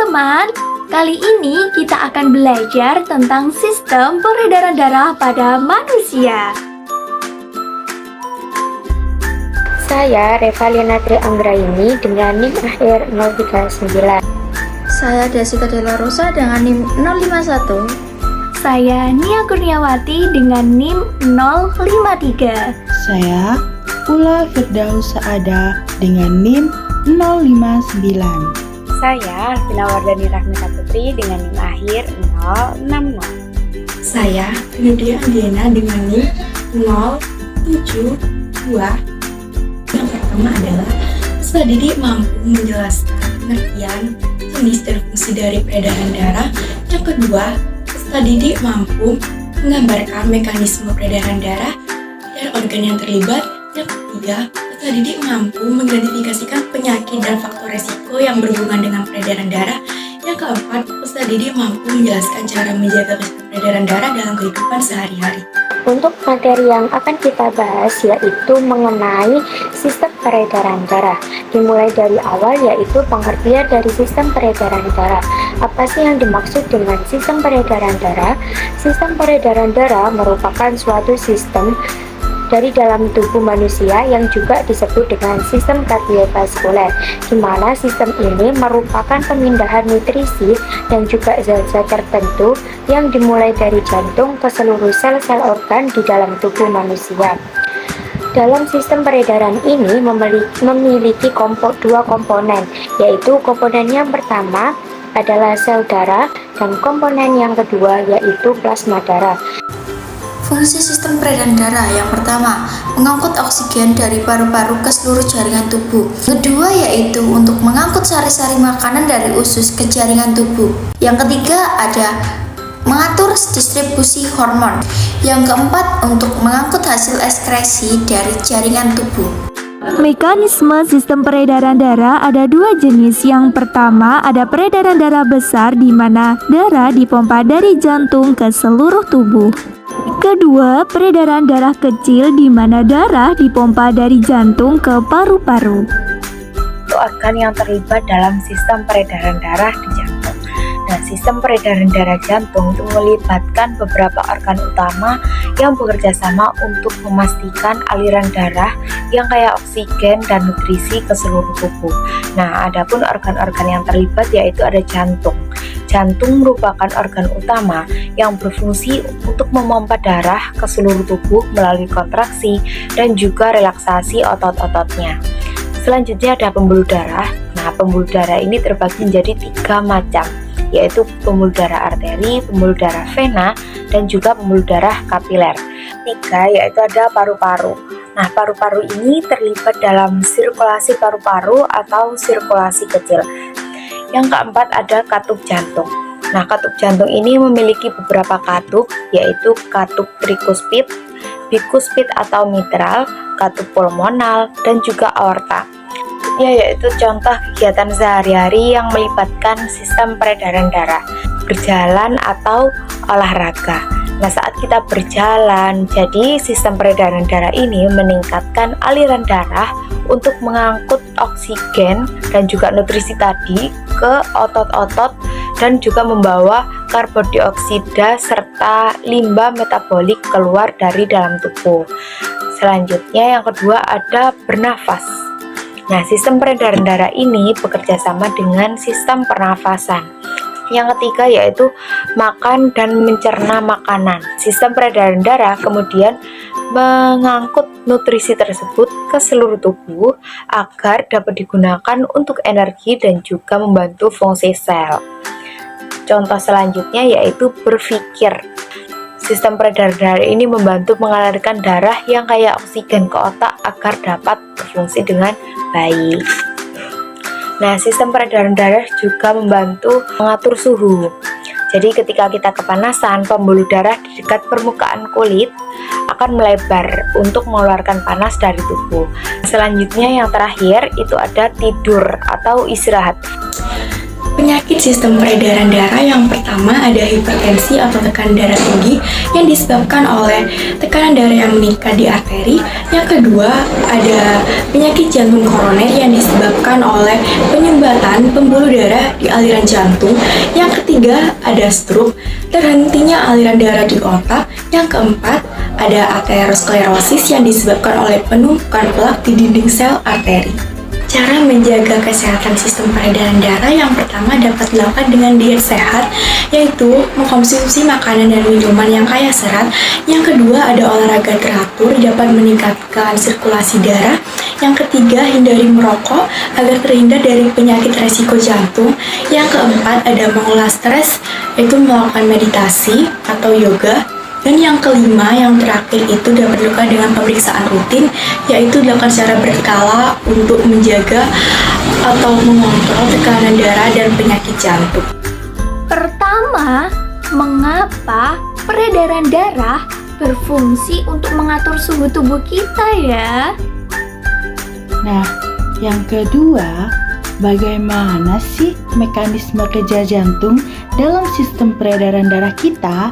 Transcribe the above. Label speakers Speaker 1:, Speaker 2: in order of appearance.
Speaker 1: teman-teman, kali ini kita akan belajar tentang sistem peredaran darah pada manusia.
Speaker 2: Saya Revalina Tri Anggraini dengan NIM akhir 039.
Speaker 3: Saya Desita Della Rosa dengan NIM 051.
Speaker 1: Saya Nia Kurniawati dengan NIM 053.
Speaker 4: Saya Ula Firdaus Saada dengan NIM 059.
Speaker 5: Saya Alvina Wardani Rahmita Putri dengan NIM akhir 060.
Speaker 6: Saya Lydia Andiana dengan NIM 072. Yang pertama adalah peserta didik mampu menjelaskan pengertian, jenis dan fungsi dari peredaran darah. Yang kedua, peserta didik mampu menggambarkan mekanisme peredaran darah dan organ yang terlibat. Yang ketiga, peserta didik mampu mengidentifikasikan penyakit dan faktor resiko yang berhubungan dengan peredaran darah. Yang keempat, peserta didik mampu menjelaskan cara menjaga peredaran darah dalam kehidupan sehari-hari.
Speaker 2: Untuk materi yang akan kita bahas yaitu mengenai sistem peredaran darah. Dimulai dari awal yaitu pengertian dari sistem peredaran darah. Apa sih yang dimaksud dengan sistem peredaran darah? Sistem peredaran darah merupakan suatu sistem dari dalam tubuh manusia yang juga disebut dengan sistem kardiovaskuler, di mana sistem ini merupakan pemindahan nutrisi dan juga zat-zat tertentu yang dimulai dari jantung ke seluruh sel-sel organ di dalam tubuh manusia. Dalam sistem peredaran ini memiliki dua komponen, yaitu komponen yang pertama adalah sel darah dan komponen yang kedua yaitu plasma darah.
Speaker 3: Fungsi sistem peredaran darah yang pertama, mengangkut oksigen dari paru-paru ke seluruh jaringan tubuh. Kedua yaitu untuk mengangkut sari-sari makanan dari usus ke jaringan tubuh. Yang ketiga ada mengatur distribusi hormon. Yang keempat untuk mengangkut hasil ekskresi dari jaringan tubuh.
Speaker 1: Mekanisme sistem peredaran darah ada dua jenis. Yang pertama ada peredaran darah besar di mana darah dipompa dari jantung ke seluruh tubuh. Kedua, peredaran darah kecil di mana darah dipompa dari jantung ke paru-paru.
Speaker 5: Itu organ yang terlibat dalam sistem peredaran darah di jantung. Nah, sistem peredaran darah jantung itu melibatkan beberapa organ utama yang bekerja sama untuk memastikan aliran darah yang kayak oksigen dan nutrisi ke seluruh tubuh. Nah, adapun organ-organ yang terlibat yaitu ada jantung. Jantung merupakan organ utama yang berfungsi untuk memompa darah ke seluruh tubuh melalui kontraksi dan juga relaksasi otot-ototnya. Selanjutnya ada pembuluh darah. Nah, pembuluh darah ini terbagi menjadi 3 macam, yaitu pembuluh darah arteri, pembuluh darah vena, dan juga pembuluh darah kapiler. 3 yaitu ada paru-paru. Nah, paru-paru ini terlibat dalam sirkulasi paru-paru atau sirkulasi kecil. Yang keempat ada katup jantung. Nah, katup jantung ini memiliki beberapa katup, yaitu katup trikuspid, bikuspid atau mitral, katup pulmonal, dan juga aorta. Yaitu contoh kegiatan sehari-hari yang melibatkan sistem peredaran darah, berjalan atau olahraga. Nah, saat kita berjalan, jadi sistem peredaran darah ini meningkatkan aliran darah untuk mengangkut oksigen dan juga nutrisi tadi ke otot-otot dan juga membawa karbon dioksida serta limbah metabolik keluar dari dalam tubuh. Selanjutnya yang kedua ada bernafas. Nah, sistem peredaran darah ini bekerja sama dengan sistem pernafasan. Yang ketiga yaitu makan dan mencerna makanan. Sistem peredaran darah kemudian mengangkut nutrisi tersebut ke seluruh tubuh agar dapat digunakan untuk energi dan juga membantu fungsi sel. Contoh selanjutnya yaitu berpikir. Sistem peredaran darah ini membantu mengalirkan darah yang kaya oksigen ke otak agar dapat berfungsi dengan baik. Nah, sistem peredaran darah juga membantu mengatur suhu. Jadi ketika kita kepanasan, pembuluh darah di dekat permukaan kulit akan melebar untuk mengeluarkan panas dari tubuh. Selanjutnya yang terakhir itu ada tidur atau istirahat.
Speaker 6: Penyakit sistem peredaran darah yang pertama ada hipertensi atau tekanan darah tinggi yang disebabkan oleh tekanan darah yang meningkat di arteri. Yang kedua ada penyakit jantung koroner yang disebabkan oleh penyumbatan pembuluh darah di aliran jantung. Yang ketiga ada stroke, terhentinya aliran darah di otak. Yang keempat ada aterosklerosis yang disebabkan oleh penumpukan plak di dinding sel arteri. Cara menjaga kesehatan sistem peredaran darah yang pertama dapat dilakukan dengan diet sehat, yaitu mengkonsumsi makanan dan minuman yang kaya serat. Yang kedua ada olahraga teratur dapat meningkatkan sirkulasi darah. Yang ketiga hindari merokok agar terhindar dari penyakit resiko jantung. Yang keempat ada mengolah stres, yaitu melakukan meditasi atau yoga. Dan yang kelima, yang terakhir itu dapat dilakukan dengan pemeriksaan rutin, yaitu dilakukan secara berkala untuk menjaga atau mengontrol tekanan darah dan penyakit jantung.
Speaker 1: Pertama, mengapa peredaran darah berfungsi untuk mengatur suhu tubuh kita ya?
Speaker 4: Nah, yang kedua, bagaimana sih mekanisme kerja jantung dalam sistem peredaran darah kita?